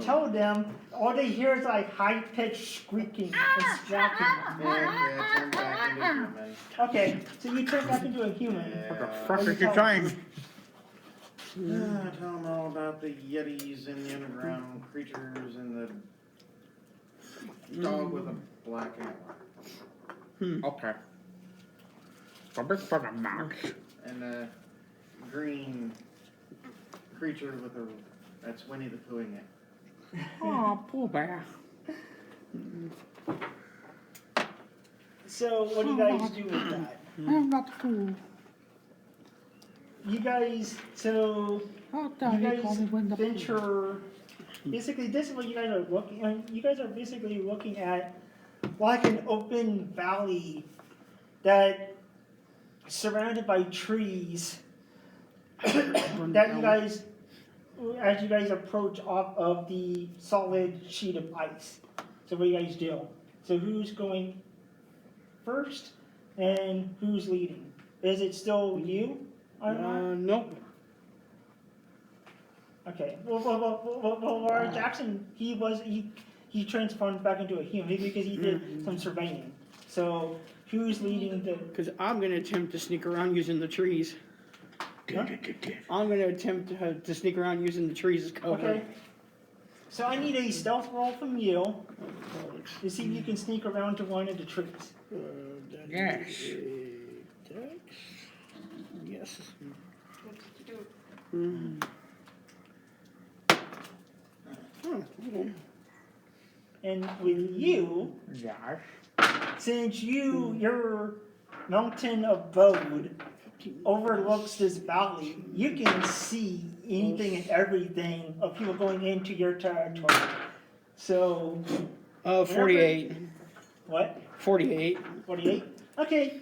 tell them, all they hear is like high-pitched squeaking and squawking. Yeah, turn back into a human. Okay, so you turn back into a human. What the Yeah. fuck are you saying? Tell them all about the yetis and the underground creatures and the dog with a black antler. Okay. A big for the max. And the green creature with a that's Winnie the Poohing it. Oh, poor bear. So what do you guys do with that? I'm not cool. You guys, so How you dare you call guys me when the venture. Basically, this is what you guys are looking. You guys are basically looking at like an open valley that surrounded by trees. That you guys, as you guys approach off of the solid sheet of ice. So what do you guys do? So who's going first, and who's leading? Is it still you? Nope. Okay. Well, Laura Jackson, he transformed back into a human because he did some surveying. So who's leading the? Because I'm going to attempt to sneak around using the trees. Huh? I'm going to attempt to sneak around using the trees as cover. Okay. So I need a stealth roll from you to see if you can sneak around to one of the trees. Yes. Yes. And with you, Yes. since your mountain abode overlooks this valley, you can see anything and everything of people going into your territory. So, 48. what? 48. 48? Okay.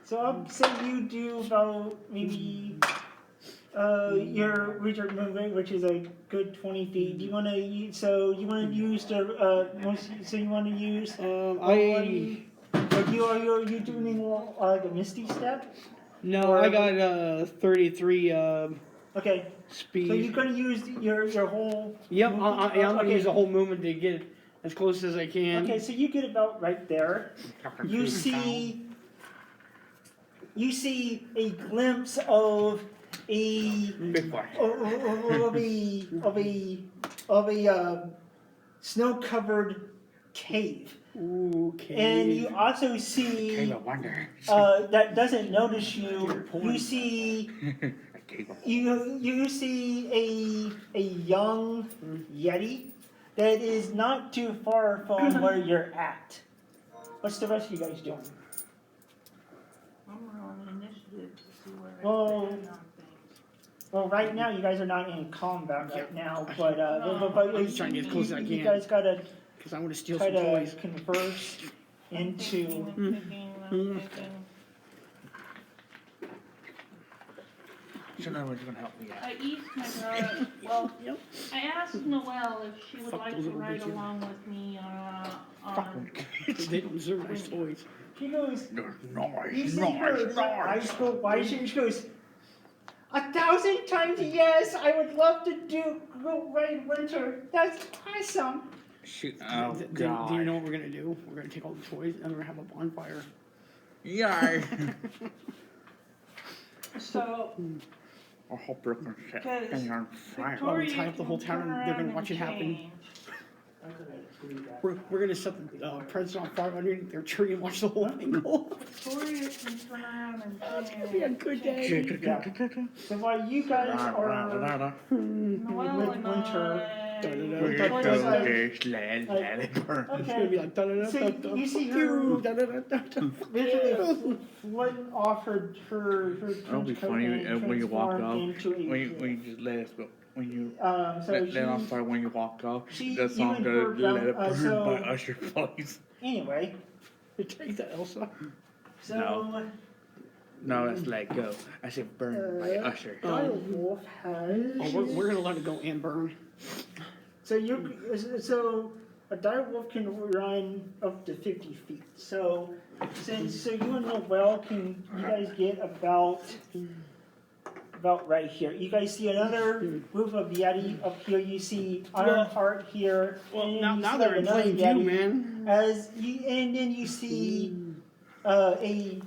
So I'll say you do about maybe your Richard movement, which is a good 20 feet. Do you want to use? So you want to use the So you want to use? Are you doing the Misty Step? No, I got 33 Okay. speed. So you're going to use your whole. Yep, I'm going to Okay. use the whole movement to get as close as I can. Okay, so you get about right there. You see a glimpse of a Big boy. of a snow-covered cave, Okay. and you also Cave see of wonder. that doesn't notice you. You see A cave of you see a young yeti that is not too far from where you're at. What's the rest of you guys doing? I'm rolling initiative to see where Well, I stand on things. Well, right now you guys are not in combat right now, but I'm just trying to get as close as I you can. guys gotta Because I want to steal try some to toys. converse into. Thinking. So no one's gonna help me out. I eased my brother. Well, Yep. I asked Noelle if she would Fuck like those to little ride bitches. along with me Fuck on them. They don't deserve nice toys. She goes. They're You nice, see her nice, eyes nice. go wide. She goes. 1,000 times yes! I would love to go ride winter. That's awesome. Shoot. Oh, Do you God. know what we're going to do? We're going to take all the toys and we're going to have a bonfire. Yeah. So I hope you're gonna set Because thing on fire. Victoria tie up the whole can town turn and they're gonna around watch and it happen. change. We're going to set the presents on fire underneath their tree and watch the whole thing go. Victoria can turn around and It's change. going to be a good day. So while you guys are Noelle with and winter. I. We're Victoria's gonna like- this land, let it burn. It's going to Okay. be like da-da-da-da-da. So you see her Phew, da-da-da-da-da. basically flooding off her It'll be trench coat funny and when you walk transform off. into a When kid. you just let us go. When you So let off she, fire when you walk off. she- The song even goes her Let It brown- Burn so- by Usher plays. anyway, Take that, Elsa. so No. No, that's Let Go. I said Burn by Usher. Direwolf has. Oh, we're going to let it go and burn. So a direwolf can run up to 50 feet. So you and Noelle you guys get about about right here. You guys see another group of Yeti up here. You see Ironheart here. Well, and now, you now see, they're like, in another plain view, Yeti. man. And then you see a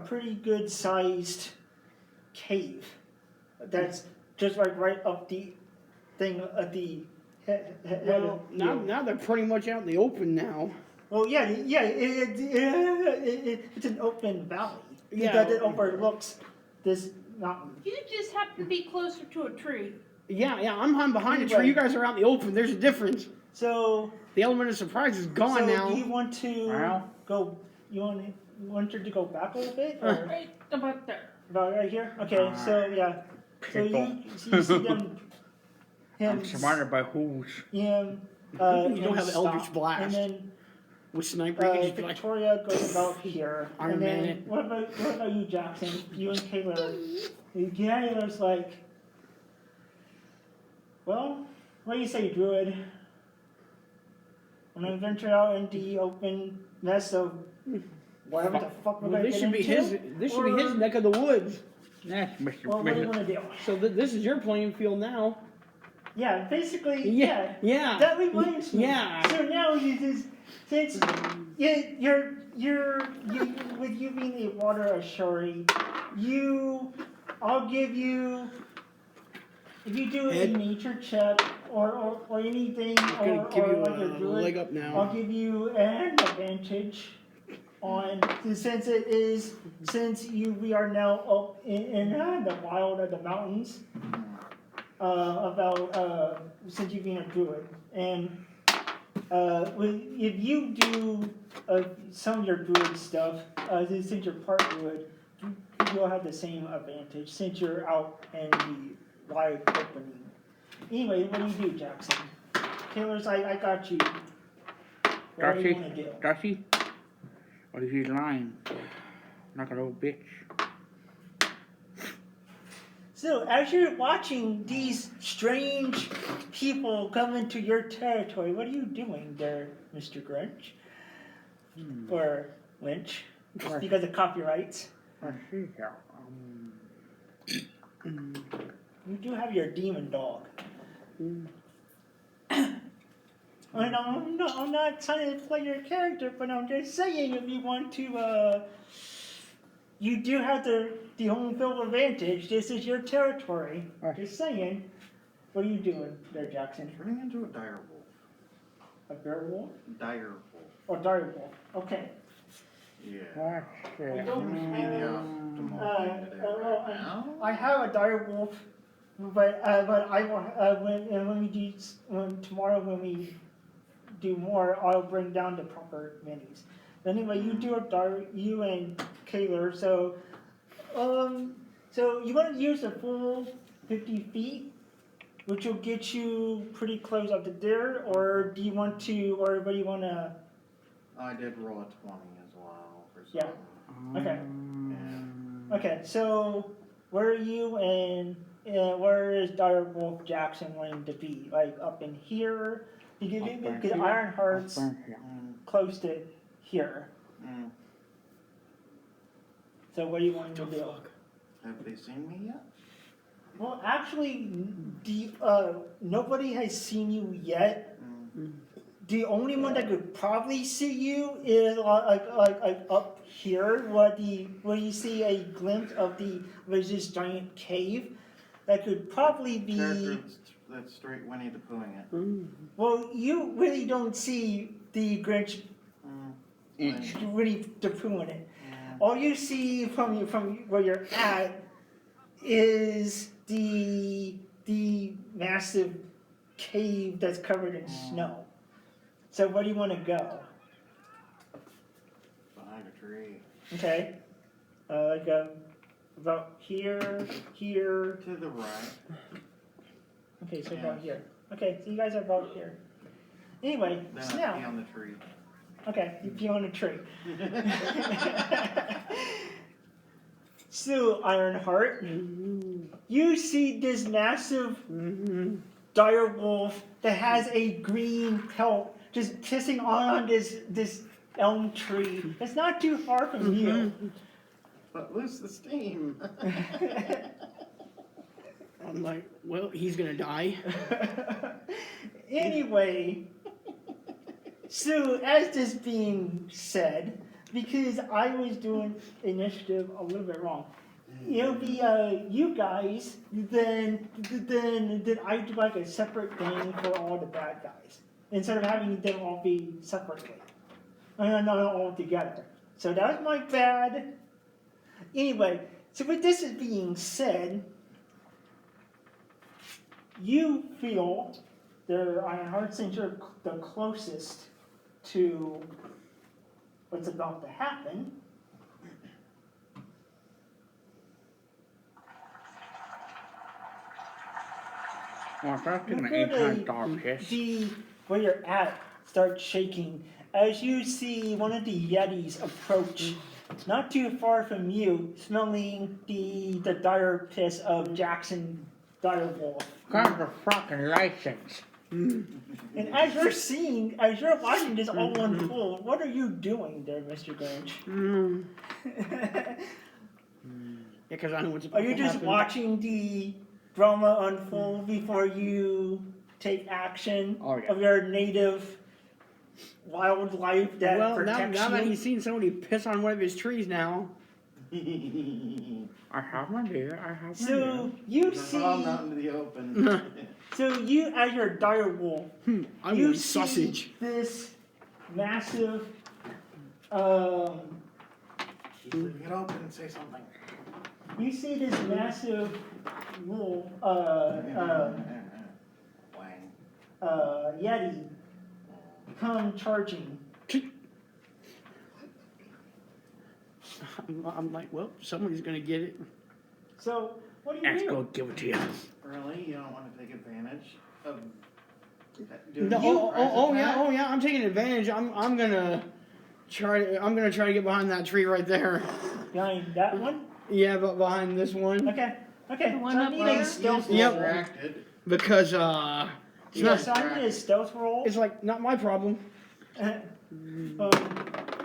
pretty good sized cave that's just like right up the thing at the head Well, of now they're pretty much out in the open now. Well, yeah, it's an open valley Yeah. that overlooks this mountain. You just happen to be closer to a tree. Yeah, I'm hiding behind a tree. Anyway. You guys are out in the open. There's a difference. So, The element of surprise is gone now. do you want to Well. go? You want her to go back a little bit, or Right about there. about right here? Okay, so yeah, so you see them. Him, I'm surrounded by who's. him. You don't him have stop, Eldritch Blast. and then With sniper, you can just be like, Victoria goes about here. Iron and Man then it. what about you, Jackson? You and Taylor. Taylor's like, well, what do you say, Druid? I'm gonna venture out into the open mess of whatever the fuck we're well, gonna this get should be into. this should be his neck of the woods. Yes, Mr. Well, what do you Mr. want to do? So this is your playing field now. Yeah, basically, Yeah, yeah. That reminds me. Yeah. So now you just since you're with you being a water ashori, I'll give you if you do a Ed? nature check or anything I'm or, gonna give you like a a druid, leg up now. I'll give you an advantage on since we are now up in the wild of the mountains. Since you've been a druid, and if you do some of your druid stuff, since you're part druid, you'll have the same advantage since you're out in the wide opening. Anyway, what do you do, Jackson? Taylor's like, I got you. What do you want to do? Darcy? What if he's lying? Like an old bitch. So, as you're watching these strange people come into your territory, what are you doing there, Mr. Grunch? Or Lynch? Just because of copyrights. I see here. You do have your demon dog. And I'm not trying to play your character, but I'm just saying if you want to, you do have the home field advantage. This is your territory. Just saying. What are you doing there, Jackson? Turning into a dire wolf. A bear wolf? Dire wolf. Or dire wolf? Okay. Yeah. What's Seems to be the optimal thing to do right now. I have a dire wolf, but I will when tomorrow when we do more, I'll bring down the proper menus. Anyway, you and Kaylor, so you want to use the full 50 feet, which will get you pretty close up to there, or do you want to, or what do you want to? I did roll a 20 as well for Yeah. some. Okay. Yeah. Okay, so where are you and where is Dire Wolf Jackson wanting to be? Like up in here? You get Ironheart's close to here. Mm. So what do you want to do? Have they seen me yet? Well, actually, nobody has seen you yet. Mm. The only one that could probably see you is like up here, where you see a glimpse of this giant cave. That could probably be. Character that's straight Winnie the Poohing it. Well, you really don't see the Grinch really the Pooh in it. Yeah. All you see from where you're at is the massive cave that's covered in snow. So where do you want to go? Behind a tree. Okay, about here. To the right. Okay, so about here. Okay, so you guys are about here. Anyway, Then so I'd now. be on the tree. Okay, you pee on a tree. So, Ironheart, you see this massive dire wolf that has a green pelt just pissing on this elm tree. It's not too far from you. Let loose the steam. I'm like, well, he's gonna die. Anyway, so as this being said, because I was doing initiative a little bit wrong, it'll be you guys, then I do like a separate thing for all the bad guys instead of having them all be separately, and not all together. So that was my bad. Anyway, so with this is being said, you feel there are hard since you're the closest to what's about to happen. Well, if I was doing an Before 800 dollar piss. the where you're at starts shaking as you see one of the Yetis approach, not too far from you, smelling the dire piss of Jackson Direwolf. Got the fucking license. And as you're watching this all unfold, what are you doing there, Mr. Grange? Because I know what's about Are you to just happen. watching the drama unfold before you take action Oh, yeah. of your native wildlife that Well, protects now that you? he's seen somebody piss on one of his trees now. I have my deer. I have my So deer. you They're all see, out into the open. so you as your dire wolf, I you want see sausage. this massive, Keep leaving it open and say something. you see this massive wolf, Wang. Yeti come charging. I'm like, well, somebody's gonna get it. So what do you Let's do? go give it to you. Really? You don't want to take advantage of doing No, a surprise attack? oh yeah, I'm taking advantage. I'm gonna try to get behind that tree right there. Behind that one? Yeah, but behind this one Okay. Okay. The one So I up need there? a stealth He's Yep. roll. distracted. because it's Yeah, not. so I need a stealth roll. It's like not my problem.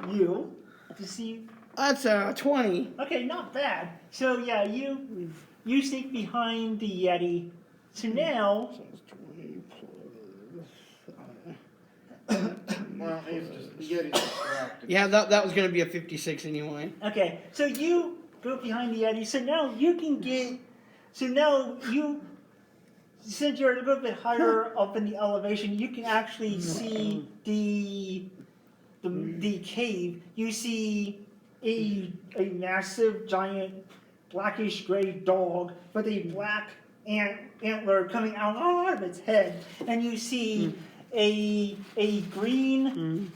You to see. That's 20. Okay, not bad. So yeah, you sneak behind the Yeti. So now, So it's 20 Well, he's just Yeti's distracted. Yeah, that was gonna be a 56 anyway. okay, so you go behind the Yeti. So now you can get. So now you, since you're a little bit higher up in the elevation, you can actually see the cave. You see a massive giant blackish gray dog with a black antler coming out of its head, and you see a green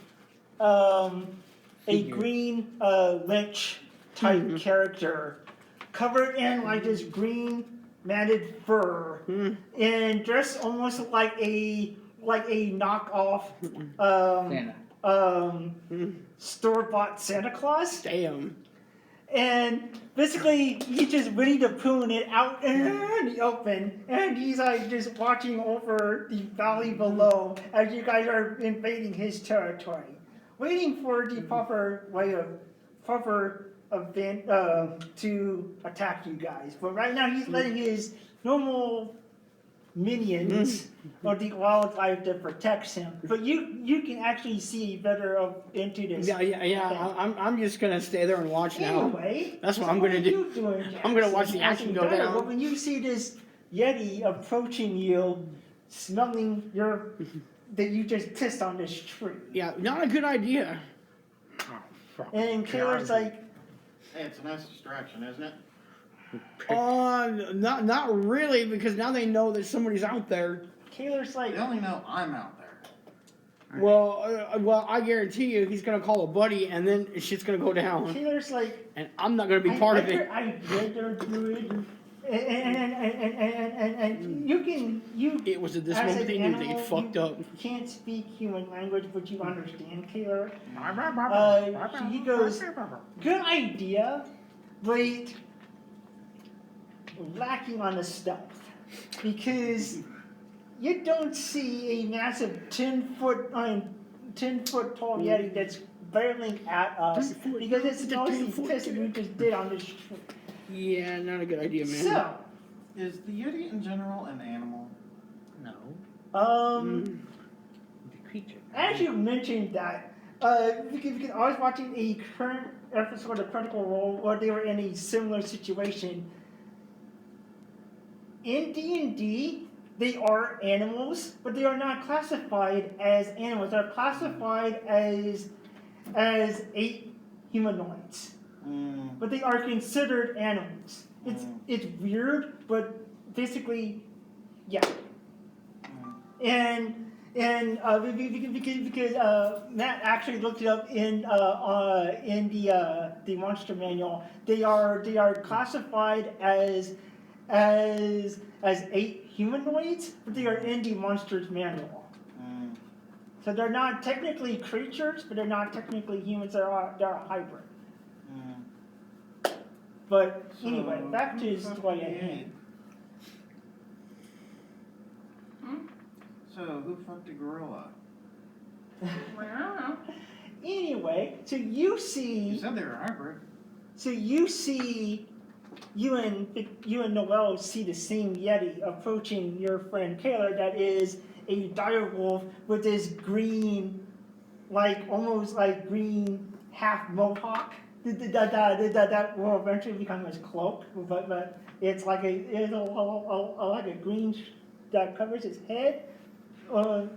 lich type character covered in like this green matted fur and dressed almost like a knockoff Santa. store-bought Santa Claus. Damn. And basically, he's just ready to poon it out in the open, and he's like just watching over the valley below as you guys are invading his territory, waiting for the proper event to attack you guys. But right now, he's letting his normal minions or the wildlife that protects him. But you can actually see better into this. Yeah. I'm just gonna stay there and watch now. Anyway, That's what so I'm gonna are do. you doing, I'm gonna watch Jackson? the action go Better, down. But when you see this Yeti approaching you, smelling that you just pissed on this tree, Yeah, not a good idea. Oh, fuck. and Taylor's like, Hey, it's a nice distraction, isn't it? Not really, because now they know that somebody's out there. Taylor's like, They only know I'm out there. Well, I guarantee you, he's gonna call a buddy, and then shit's gonna go down, Taylor's like, and I'm not gonna be part of it. I read their druid, and you It was at this as moment an they knew they animal, fucked you up. can't speak human language, but you understand, Taylor. So he goes, good idea, but lacking on the stealth. Because you don't see a massive 10 foot tall Yeti that's barreling at us Damn, because it's damn, mostly damn, pissed we just did on this tree. Yeah, not a good idea, man. So, Is the Yeti in general an animal? No. Mm. The creature. as you mentioned that, because I was watching a current episode of Critical Role where they were in a similar situation. In D&D, they are animals, but they are not classified as animals. They're classified as 8 humanoids, but they are considered animals. It's weird, but basically, yeah. And because Matt actually looked it up in the monster manual, they are classified as 8 humanoids, but they are in the monsters manual. So they're not technically creatures, but they're not technically humans. They're a hybrid. But anyway, back to the story at hand. So, who fucked a gorilla? Wow. Anyway, so you You see, said they were hybrid. you and Noel see the same Yeti approaching your friend Taylor. That is a dire wolf with this green, almost like green half mohawk. That will eventually become his cloak, but it's like a green that covers his head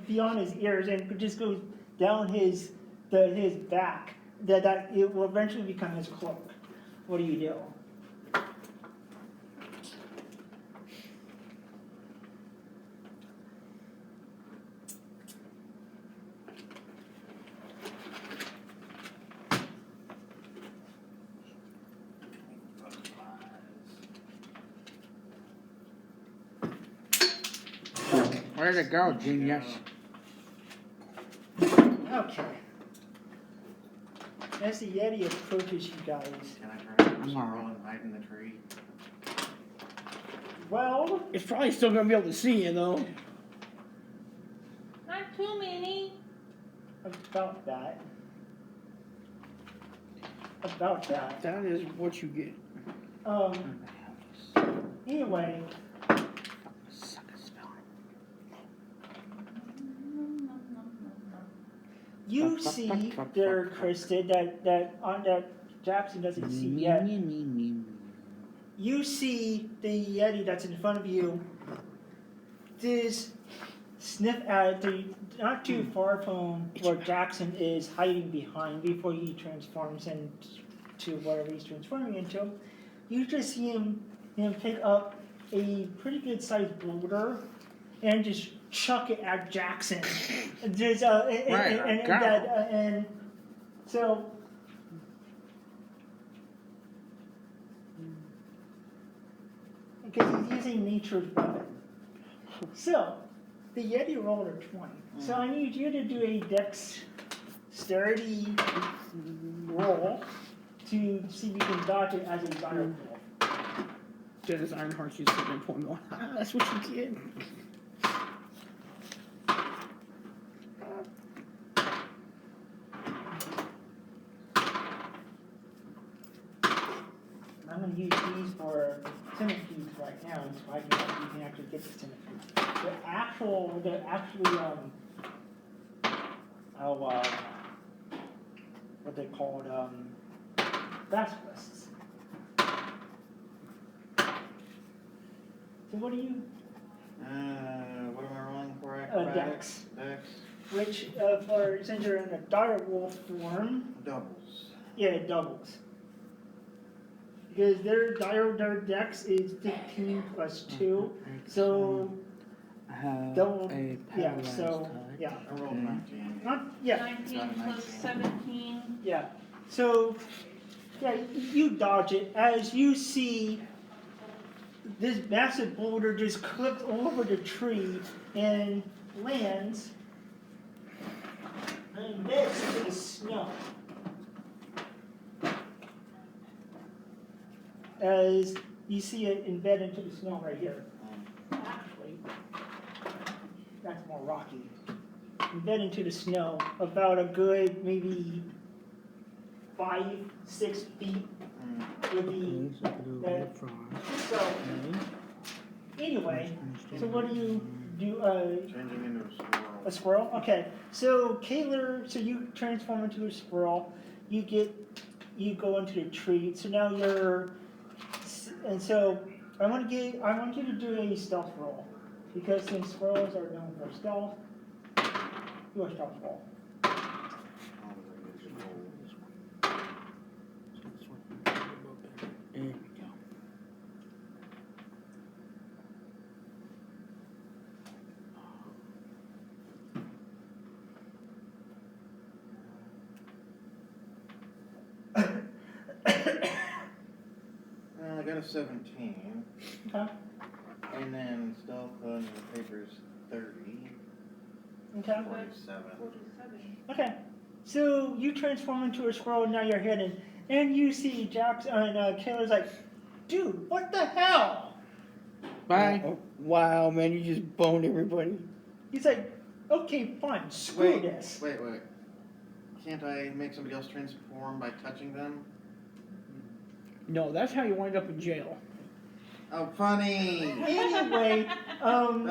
beyond his ears and just goes down his back. That it will eventually become his cloak. What do you do? Where'd it go, genius? Okay. As the Yeti approaches you guys, Can I try to roll and hide in the tree? well, It's probably still gonna be able to see you though. Not too many. about that. About that. That is what you get. Anyway, you see there, Kristen, that Jackson doesn't see yet. You see the Yeti that's in front of you. This sniff at the not too far from where Jackson is hiding behind before he transforms into whatever he's transforming into. You just see him pick up a pretty good sized boulder and just chuck it at Jackson. There's and so. Because he's using nature's weapon. So, the Yeti rolled a 20. So I need you to do a dexterity roll to see if you can dodge it as a dire wolf. Dennis Ironheart's just sitting there pointing going, that's what you get. I'm going to use these for centipedes right now, so you can actually get the centipede. They're actually what they called basilisks. So what do you? What am I rolling for? Dex. Dex. Which since you're in a dire wolf form, Doubles. yeah, it doubles. Because their dex is 15 plus 2, so double. Yeah, so yeah. I rolled 19. Yeah, 19 plus 17. yeah. So yeah, you dodge it as you see this massive boulder just clips over the tree and lands and embeds into the snow. As you see it embed into the snow right here. Actually, that's more rocky. Embed into the snow about a good maybe 5-6 feet Mm. would be that. So anyway, so what do you do? Changing into a squirrel. A squirrel? Okay. So Kaler, so you transform into a squirrel. You go into the tree. So now and so I want you to do a stealth roll because since squirrels are known for stealth, do a stealth roll. There we go. I got a 17. Okay. And then stealth on the paper is 30. Okay. 47. 47. Okay. So you transform into a squirrel. Now you're hidden, and you see Jack's and Kaler's like, dude, what the hell? Bye. Oh, wow, man, you just boned everybody. He's like, okay, fine, screw this. Wait. Can't I make somebody else transform by touching them? No, that's how you wind up in jail. Oh, funny! Anyway, That's